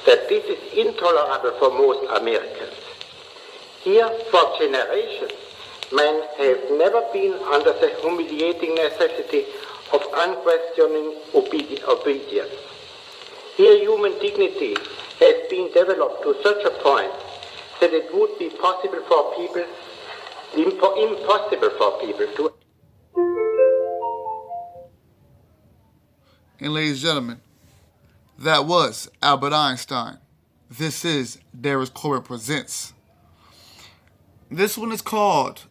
that this is intolerable for most Americans. Here, for generations, men have never been under the humiliating necessity of unquestioning obedience. Here, human dignity has been developed to such a point that it would be impossible for people to. And ladies and gentlemen, that was Albert Einstein. This is Darius Corbett Presents. This one is called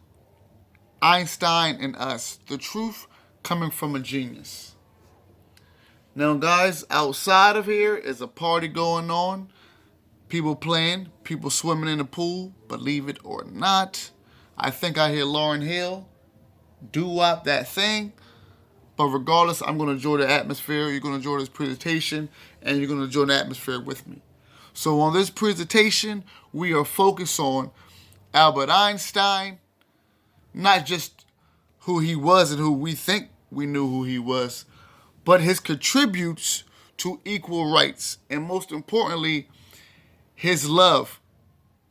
Einstein and Us, the truth coming from a genius. Now guys, outside of here is a party going on. People playing, people swimming in the pool, believe it or not. I think I hear Lauryn Hill doo-wop that thing. But regardless, I'm going to enjoy the atmosphere. You're going to enjoy this presentation, and you're going to enjoy the atmosphere with me. So on this presentation, we are focused on Albert Einstein, not just who he was and who we think we knew who he was, but his contributes to equal rights, and most importantly, his love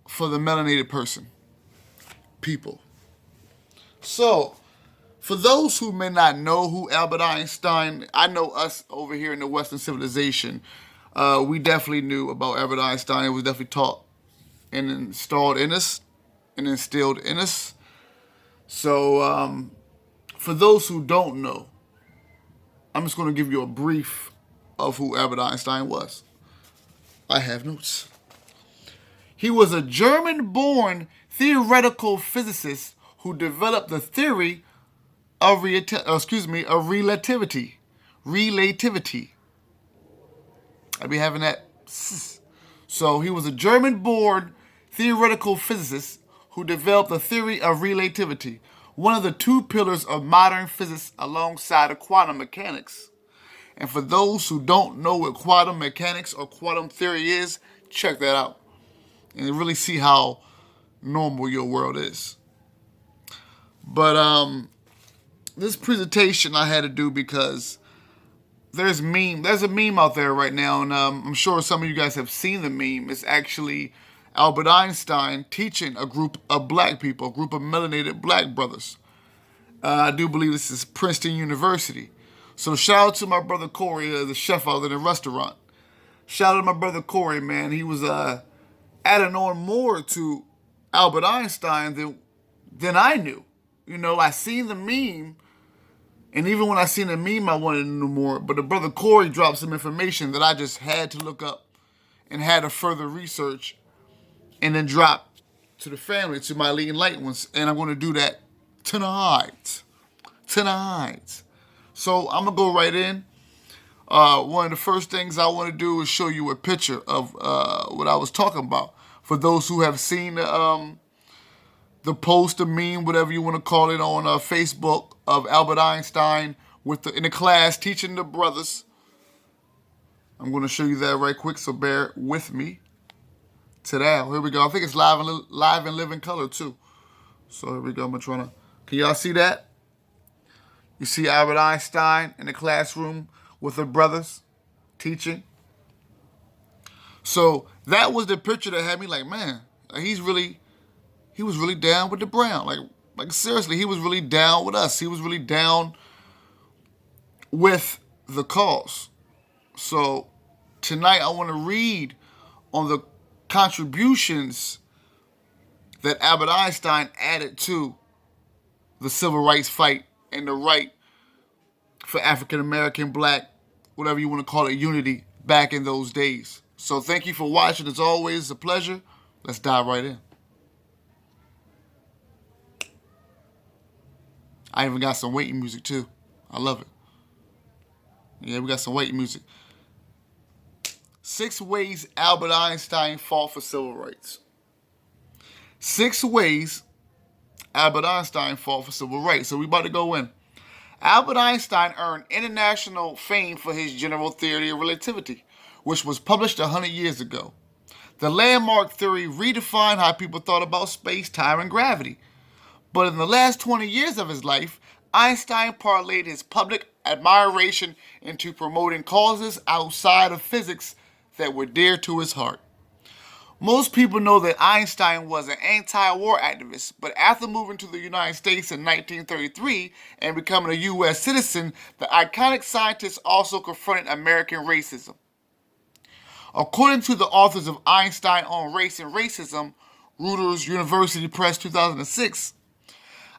for the melanated person, people. So, for those who may not know who Albert Einstein, I know us over here in the Western civilization, we definitely knew about Albert Einstein. It was definitely taught and installed in us and instilled in us. So, for those who don't know, I'm just going to give you a brief of who Albert Einstein was. I have notes. He was a German-born theoretical physicist who developed the theory of relativity. I be having that. So he was a German-born theoretical physicist who developed the theory of relativity, one of the two pillars of modern physics alongside of quantum mechanics. And for those who don't know what quantum mechanics or quantum theory is, check that out and really see how normal your world is. But this presentation I had to do because there's a meme out there right now, and I'm sure some of you guys have seen the meme. It's actually Albert Einstein teaching a group of black people, a group of melanated black brothers. I do believe this is Princeton University. So shout out to my brother Corey, the chef out in the restaurant. Shout out to my brother Corey, man. He was adding on more to Albert Einstein than I knew. You know, I seen the meme, and even when I seen the meme, I wanted to know more. But the brother Corey dropped some information that I just had to look up and had to further research and then drop to the family, to my leading light ones. And I'm going to do that tonight. So I'm going to go right in. One of the first things I want to do is show you a picture of what I was talking about. For those who have seen the post, the meme, whatever you want to call it, on Facebook of Albert Einstein in the class teaching the brothers. I'm going to show you that right quick, so bear with me. Today, here we go. I think it's live and living color too. So here we go. I'm trying to. Can y'all see that? You see Albert Einstein in the classroom with the brothers teaching. So that was the picture that had me like, man, he was really down with the Brown. Like seriously, he was really down with us. He was really down with the cause. So tonight I want to read on the contributions that Albert Einstein added to the civil rights fight and the right for African American, black, whatever you want to call it, unity back in those days. So thank you for watching. As always, it's a pleasure. Let's dive right in. I even got some waiting music too. I love it. Yeah, we got some waiting music. 6 ways Albert Einstein fought for civil rights. 6 ways Albert Einstein fought for civil rights. So we about to go in. Albert Einstein earned international fame for his general theory of relativity, which was published 100 years ago. The landmark theory redefined how people thought about space, time, and gravity. But in the last 20 years of his life, Einstein parlayed his public admiration into promoting causes outside of physics that were dear to his heart. Most people know that Einstein was an anti-war activist, but after moving to the United States in 1933 and becoming a U.S. citizen, the iconic scientist also confronted American racism. According to the authors of Einstein on Race and Racism, Reuters University Press 2006,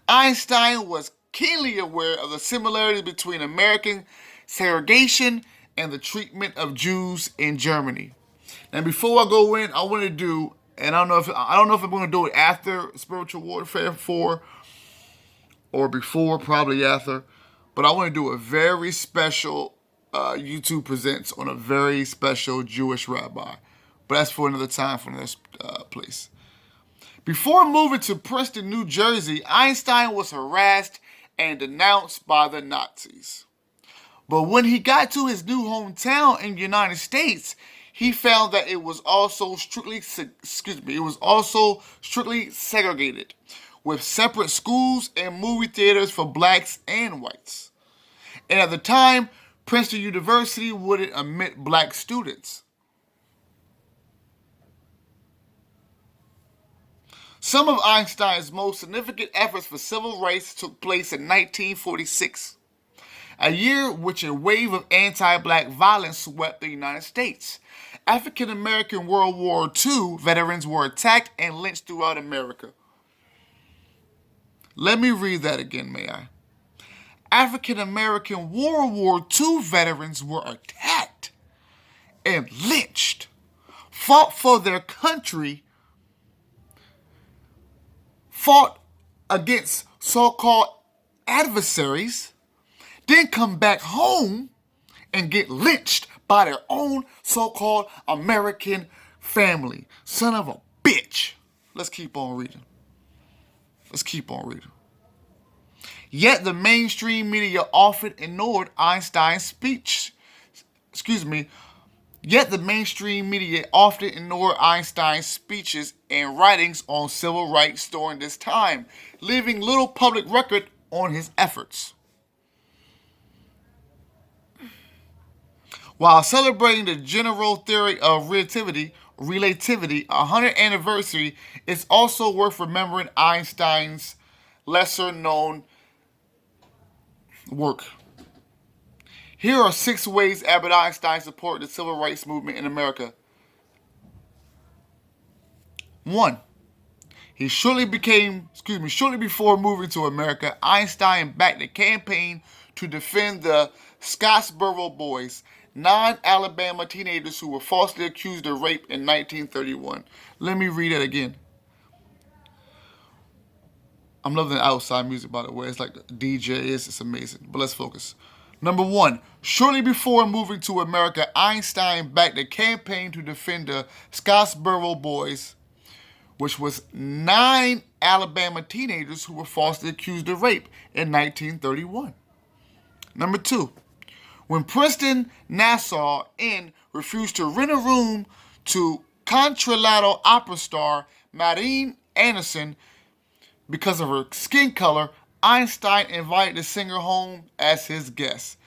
Einstein was keenly aware of the similarities between American segregation and the treatment of Jews in Germany. And before I go in, I want to do, and I don't know if I'm going to do it after Spiritual Warfare 4 or before, probably after, but I want to do a very special YouTube presents on a very special Jewish rabbi. But that's for another time, for another place. Before moving to Princeton, New Jersey, Einstein was harassed and denounced by the Nazis. But when he got to his new hometown in the United States, he found that it was also strictly segregated, with separate schools and movie theaters for blacks and whites. And at the time, Princeton University wouldn't admit black students. Some of Einstein's most significant efforts for civil rights took place in 1946, a year which a wave of anti-black violence swept the United States. African-American World War II veterans were attacked and lynched throughout America. Let me read that again, may I? African-American World War II veterans were attacked and lynched, fought for their country, fought against so-called adversaries, then come back home and get lynched by their own so-called American family. Son of a bitch. Let's keep on reading. Yet the mainstream media often ignored Einstein's speech. Yet the mainstream media often ignored Einstein's speeches and writings on civil rights during this time, leaving little public record on his efforts. While celebrating the general theory of relativity, 100th anniversary, it's also worth remembering Einstein's lesser-known work. Here are 6 ways Albert Einstein supported the civil rights movement in America. 1. Shortly before moving to America, Einstein backed a campaign to defend the Scottsboro Boys, 9 Alabama teenagers who were falsely accused of rape in 1931. Let me read it again. I'm loving the outside music, by the way. It's like the DJ is. It's amazing. But let's focus. Number 1. Shortly before moving to America, Einstein backed a campaign to defend the Scottsboro Boys, which was 9 Alabama teenagers who were falsely accused of rape in 1931. Number 2. When Princeton Nassau Inn refused to rent a room to contralto opera star Marian Anderson because of her skin color, Einstein invited the singer home as his guest.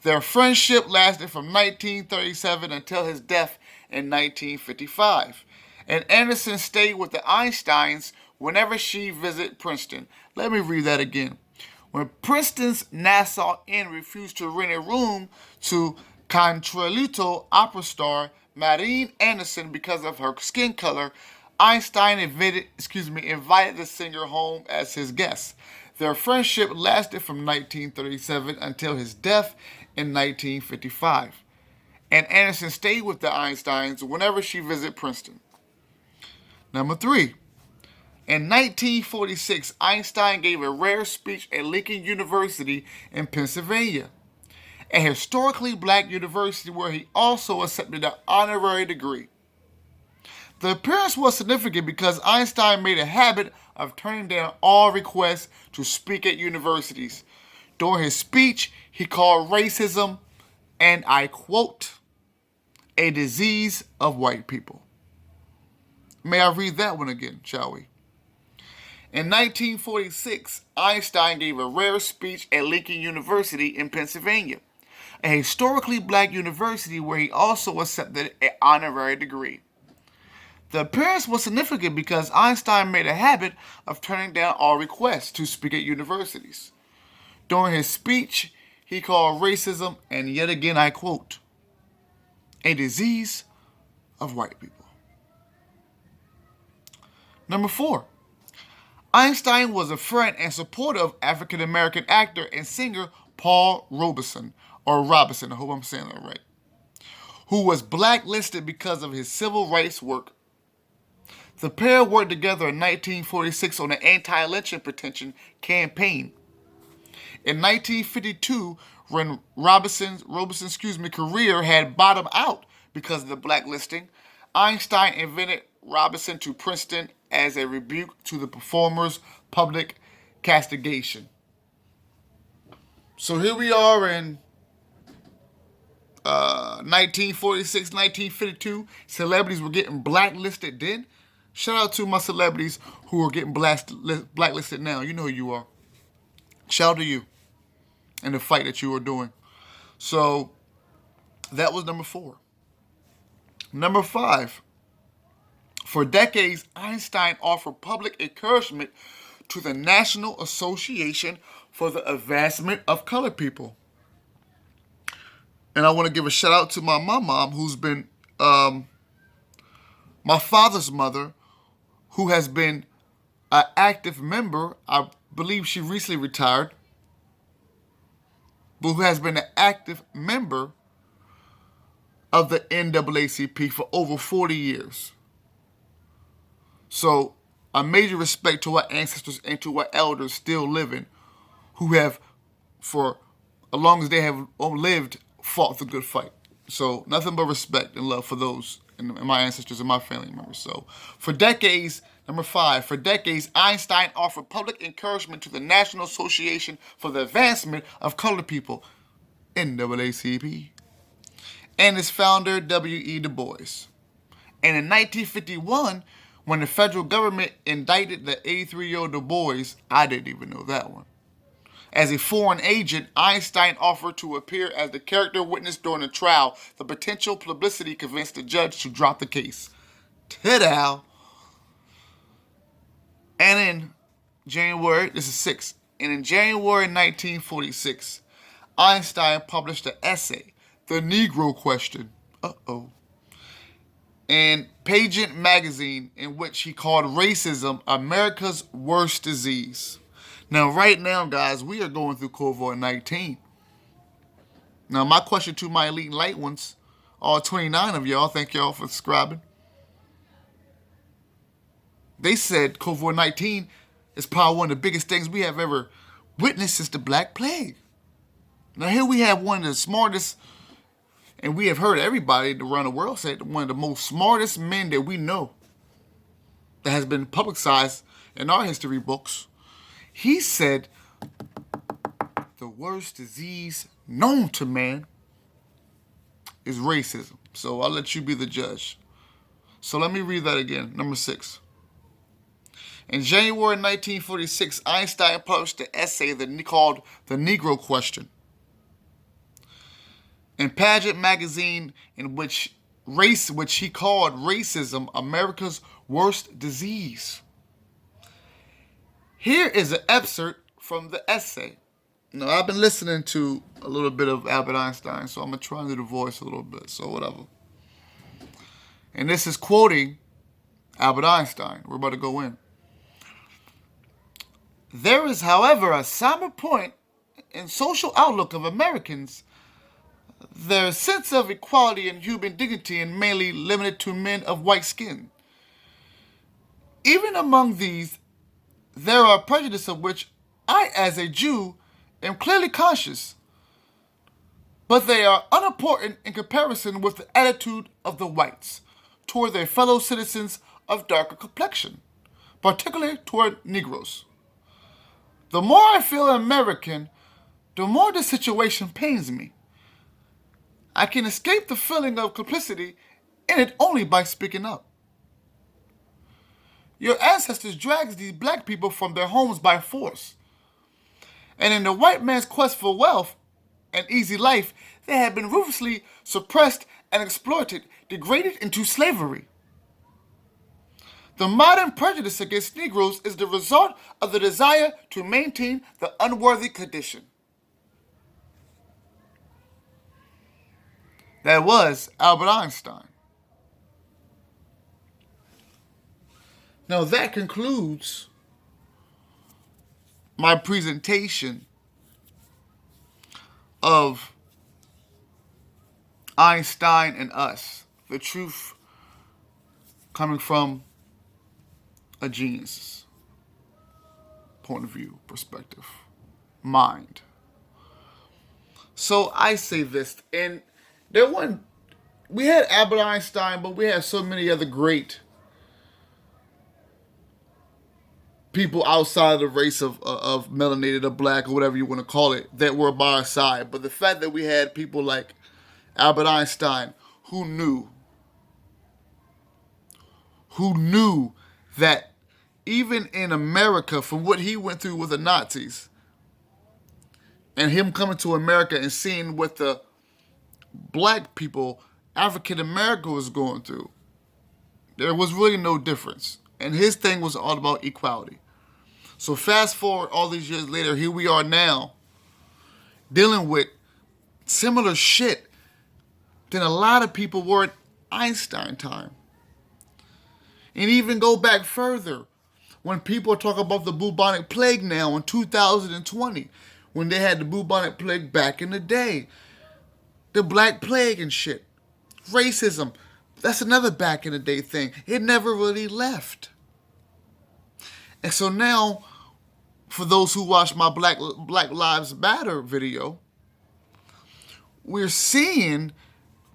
Their friendship lasted from 1937 until his death in 1955. And Anderson stayed with the Einsteins whenever she visited Princeton. Let me read that again. When Princeton's Nassau Inn refused to rent a room to contralto opera star Marian Anderson because of her skin color, Einstein invited the singer home as his guest. Their friendship lasted from 1937 until his death in 1955. And Anderson stayed with the Einsteins whenever she visited Princeton. Number 3. In 1946, Einstein gave a rare speech at Lincoln University in Pennsylvania, a historically black university where he also accepted an honorary degree. The appearance was significant because Einstein made a habit of turning down all requests to speak at universities. During his speech, he called racism, and I quote, a disease of white people. May I read that one again, shall we? In 1946, Einstein gave a rare speech at Lincoln University in Pennsylvania, a historically black university where he also accepted an honorary degree. The appearance was significant because Einstein made a habit of turning down all requests to speak at universities. During his speech, he called racism, and yet again I quote, a disease of white people. Number 4. Einstein was a friend and supporter of African-American actor and singer Paul Robeson, I hope I'm saying that right, who was blacklisted because of his civil rights work. The pair worked together in 1946 on the anti-lynching petition campaign. In 1952, when Robeson's career had bottomed out because of the blacklisting, Einstein invited Robeson to Princeton as a rebuke to the performer's public castigation. So here we are in 1946, 1952. Celebrities were getting blacklisted then. Shout out to my celebrities who are getting blacklisted now. You know who you are. Shout out to you and the fight that you are doing. So that was number 4. Number 5. For decades, Einstein offered public encouragement to the National Association for the Advancement of Colored People. And I want to give a shout out to my mom, who's been my father's mother, who has been an active member. I believe she recently retired, but who has been an active member of the NAACP for over 40 years. So a major respect to our ancestors and to our elders still living, who have, for as long as they have lived, fought the good fight. So nothing but respect and love for those and my ancestors and my family members. So for decades, number 5, for decades, Einstein offered public encouragement to the National Association for the Advancement of Colored People, NAACP, and its founder, W.E. Du Bois. And in 1951, when the federal government indicted the 83-year-old Du Bois, I didn't even know that one, as a foreign agent, Einstein offered to appear as the character witness during the trial. The potential publicity convinced the judge to drop the case. Ta-da! And in January, this is 6, and in January 1946, Einstein published an essay, The Negro Question, in Pageant magazine, in which he called racism America's worst disease. Now, right now, guys, we are going through COVID-19. Now, my question to my elite light ones, all 29 of y'all, thank y'all for subscribing. They said COVID-19 is probably one of the biggest things we have ever witnessed since the Black Plague. Now, here we have one of the smartest, and we have heard everybody around the world say one of the most smartest men that we know that has been publicized in our history books. He said the worst disease known to man is racism. So I'll let you be the judge. So let me read that again. Number 6. In January 1946, Einstein published an essay called The Negro Question in Pageant magazine, in which he called racism America's worst disease. Here is an excerpt from the essay. Now, I've been listening to a little bit of Albert Einstein, so I'm going to try to do the voice a little bit, so whatever. And this is quoting Albert Einstein. We're about to go in. There is, however, a somber point in social outlook of Americans. Their sense of equality and human dignity is mainly limited to men of white skin. Even among these, there are prejudices of which I, as a Jew, am clearly conscious, but they are unimportant in comparison with the attitude of the whites toward their fellow citizens of darker complexion, particularly toward Negroes. The more I feel American, the more the situation pains me. I can escape the feeling of complicity in it only by speaking up. Your ancestors dragged these black people from their homes by force. And in the white man's quest for wealth and easy life, they had been ruthlessly suppressed and exploited, degraded into slavery. The modern prejudice against Negroes is the result of the desire to maintain the unworthy condition. That was Albert Einstein. Now that concludes my presentation of Einstein and us, the truth coming from a genius point of view, perspective, mind. So I say this, and we had Albert Einstein, but we had so many other great people outside of the race of melanated or black or whatever you want to call it that were by our side. But the fact that we had people like Albert Einstein who knew that even in America, from what he went through with the Nazis, and him coming to America and seeing what the black people, African America, was going through, there was really no difference. And his thing was all about equality. So fast forward all these years later, here we are now dealing with similar shit than a lot of people were at Einstein time. And even go back further, when people talk about the bubonic plague now in 2020, when they had the bubonic plague back in the day, the black plague and shit, racism, that's another back in the day thing. It never really left. And so now, for those who watch my Black Lives Matter video, we're seeing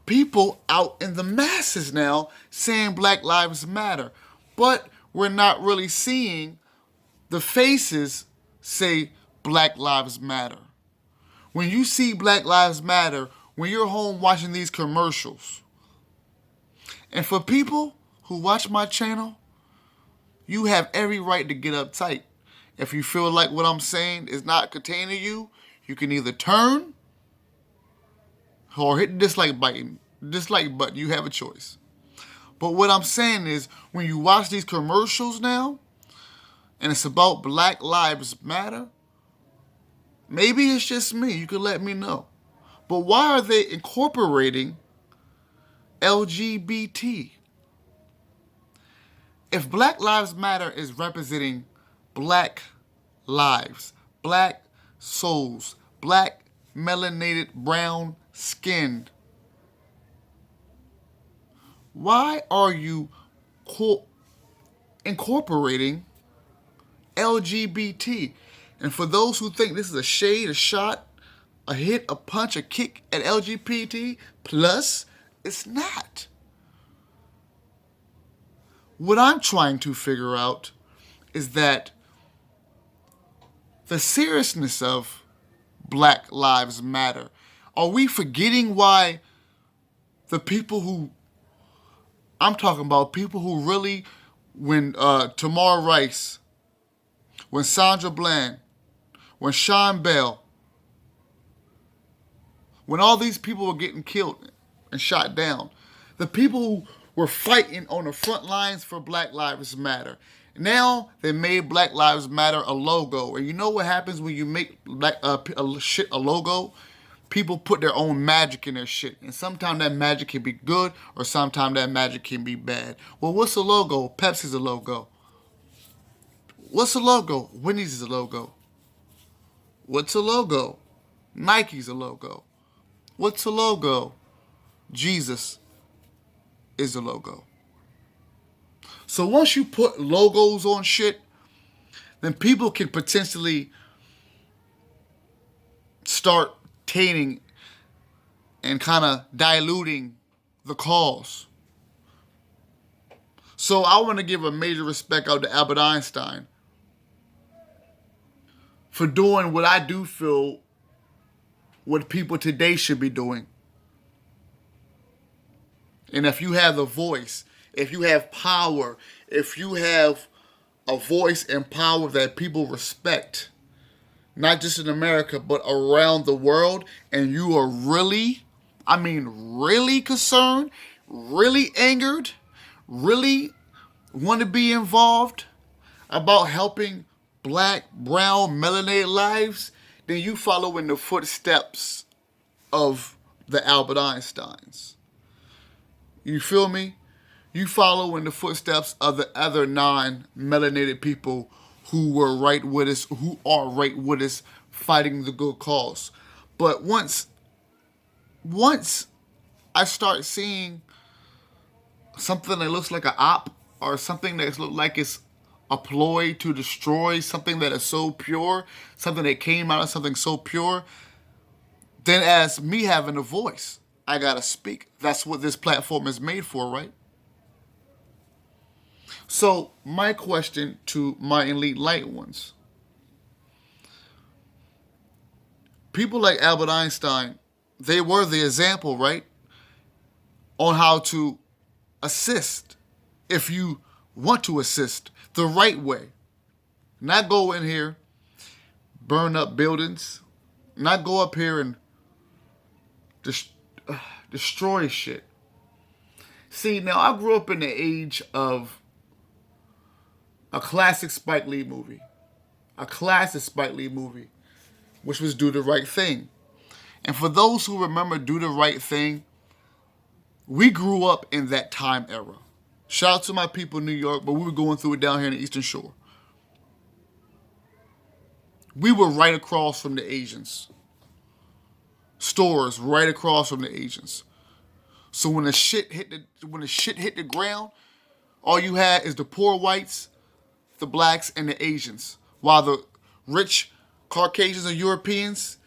people out in the masses now saying Black Lives Matter. But we're not really seeing the faces say Black Lives Matter. When you see Black Lives Matter, when you're home watching these commercials, and for people who watch my channel, you have every right to get uptight. If you feel like what I'm saying is not containing you, you can either turn or hit the dislike button. You have a choice. But what I'm saying is, when you watch these commercials now, and it's about Black Lives Matter, maybe it's just me. You can let me know. But why are they incorporating LGBT? If Black Lives Matter is representing black lives, black souls, black melanated brown skinned, why are you incorporating LGBT? And for those who think this is a shade, a shot, a hit, a punch, a kick at LGBT plus, it's not. What I'm trying to figure out is that the seriousness of Black Lives Matter. Are we forgetting why the people who, I'm talking about people who really, when Tamar Rice, when Sandra Bland, when Sean Bell, when all these people were getting killed and shot down, the people who were fighting on the front lines for Black Lives Matter. Now they made Black Lives Matter a logo. And you know what happens when you make a logo? People put their own magic in their shit. And sometimes that magic can be good, or sometimes that magic can be bad. Well, what's a logo? Pepsi's a logo. What's a logo? Wendy's is a logo. What's a logo? Nike's a logo. What's a logo? Jesus is a logo. So once you put logos on shit, then people can potentially start tainting and kind of diluting the cause. So I want to give a major respect out to Albert Einstein for doing what I do feel what people today should be doing. And if you have the voice, if you have power, if you have a voice and power that people respect, not just in America, but around the world, and you are really, I mean, really concerned, really angered, really want to be involved about helping black, brown, melanated lives, then you follow in the footsteps of the Albert Einsteins. You feel me? You follow in the footsteps of the other non-melanated people who were right with us, who are right with us, fighting the good cause. But once I start seeing something that looks like an op, or something that looks like it's a ploy to destroy something that is so pure, something that came out of something so pure, then as me having a voice, I gotta speak. That's what this platform is made for, right? So my question to my elite light ones: people like Albert Einstein, they were the example, right, on how to assist if you want to assist the right way. Not go in here, burn up buildings, not go up here and destroy shit. See, now I grew up in the age of a classic Spike Lee movie. Which was Do the Right Thing. And for those who remember Do the Right Thing, we grew up in that time era. Shout out to my people in New York, but we were going through it down here in the Eastern Shore. We were right across from the Asians. Stores right across from the Asians. So when the shit hit the ground, all you had is the poor whites, the blacks, and the Asians. While the rich Caucasians and Europeans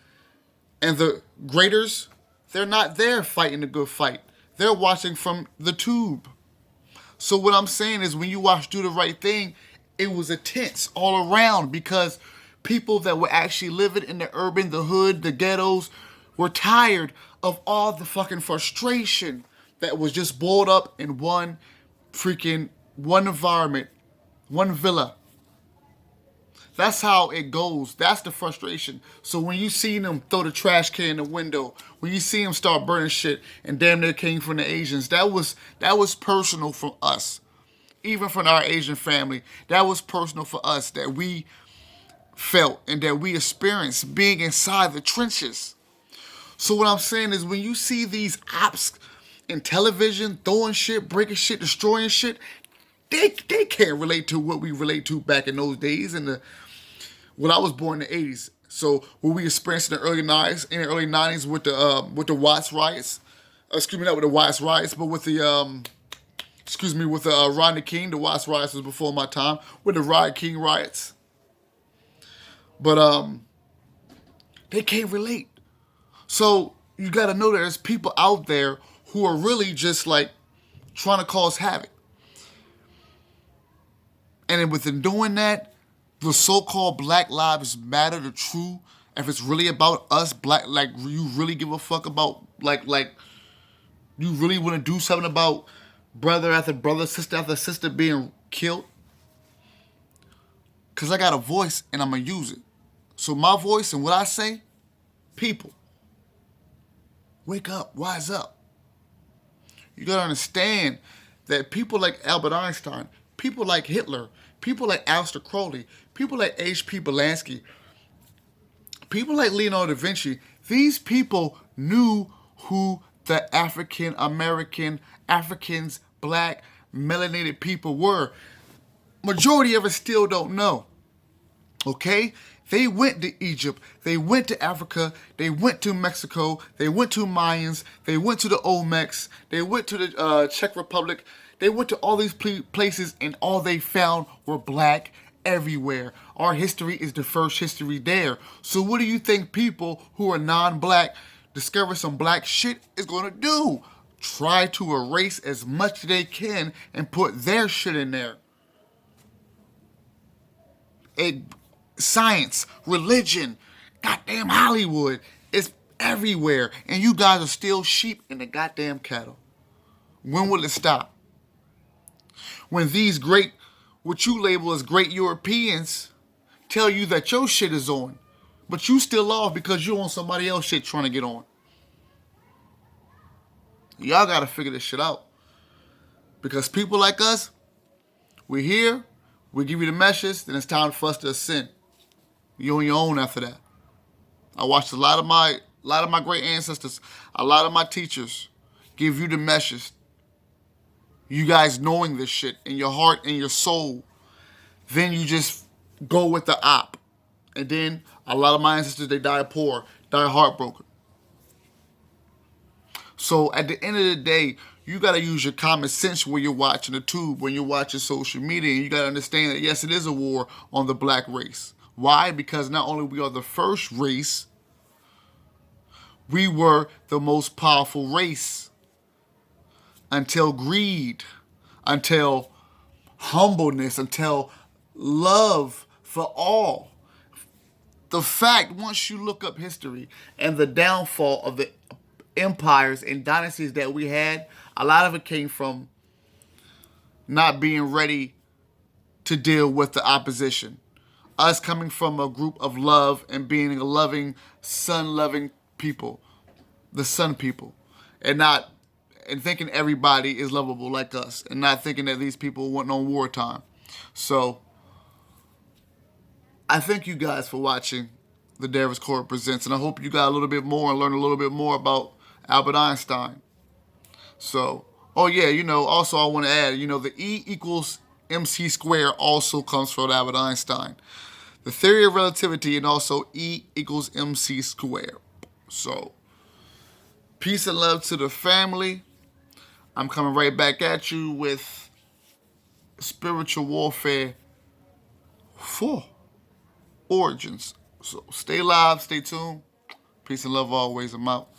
and the graders, they're not there fighting a good fight. They're watching from the tube. So what I'm saying is, when you watch Do the Right Thing, it was intense all around, because people that were actually living in the urban, the hood, the ghettos, were tired of all the fucking frustration that was just boiled up in one environment, one villa. That's how it goes. That's the frustration. So when you see them throw the trash can in the window, when you see them start burning shit, and damn near came from the Asians, that was personal from us. Even from our Asian family, that was personal for us, that we felt and that we experienced being inside the trenches. So what I'm saying is, when you see these ops in television throwing shit, breaking shit, destroying shit, they can't relate to what we relate to back in those days. When I was born in the 80s. So what we experienced in the early 90s with the Watts riots. Excuse me, not with the Watts riots, but with the Rodney King. The Watts riots was before my time. With the Rodney King riots. But they can't relate. So you got to know there's people out there who are really just like trying to cause havoc. And then within doing that, the so-called Black Lives Matter, the true, if it's really about us, black, like, you really give a fuck about, like you really want to do something about brother after brother, sister after sister being killed? Because I got a voice and I'm going to use it. So my voice and what I say, people, wake up, wise up. You got to understand that people like Albert Einstein, people like Hitler, people like Aleister Crowley, people like H.P. Belansky, people like Leonardo da Vinci, these people knew who the African American, Africans, black, melanated people were. Majority of us still don't know. Okay? They went to Egypt, they went to Africa, they went to Mexico, they went to Mayans, they went to the Olmecs, they went to the Czech Republic, they went to all these places, and all they found were black everywhere. Our history is the first history there. So what do you think people who are non-black discover some black shit is going to do? Try to erase as much as they can and put their shit in there. Science, religion, goddamn Hollywood, it's everywhere. And you guys are still sheep in the goddamn cattle. When will it stop? When these what you label as great Europeans, tell you that your shit is on, But you still off because you on somebody else shit trying to get on. Y'all got to figure this shit out. Because people like us, we're here, we give you the message, then it's time for us to ascend. You on your own after that. I watched a lot of my great ancestors, a lot of my teachers give you the message. You guys knowing this shit in your heart and your soul. Then you just go with the op. And then a lot of my ancestors, they die poor, die heartbroken. So at the end of the day, you got to use your common sense when you're watching the tube, when you're watching social media. And you got to understand that, yes, it is a war on the black race. Why? Because not only we are the first race, we were the most powerful race until greed, until humbleness, until love for all. The fact, once you look up history and the downfall of the empires and dynasties that we had, a lot of it came from not being ready to deal with the opposition. Us coming from a group of love and being a loving, sun-loving people, the sun people, and thinking everybody is lovable like us, and not thinking that these people want no wartime. So I thank you guys for watching the Darius Court Presents, and I hope you got a little bit more and learn a little bit more about Albert Einstein. So, oh yeah, also I want to add, the E equals MC squared also comes from Albert Einstein. The theory of relativity and also E equals MC squared. So, peace and love to the family. I'm coming right back at you with Spiritual Warfare 4 Origins. So, stay live, stay tuned. Peace and love always. I'm out.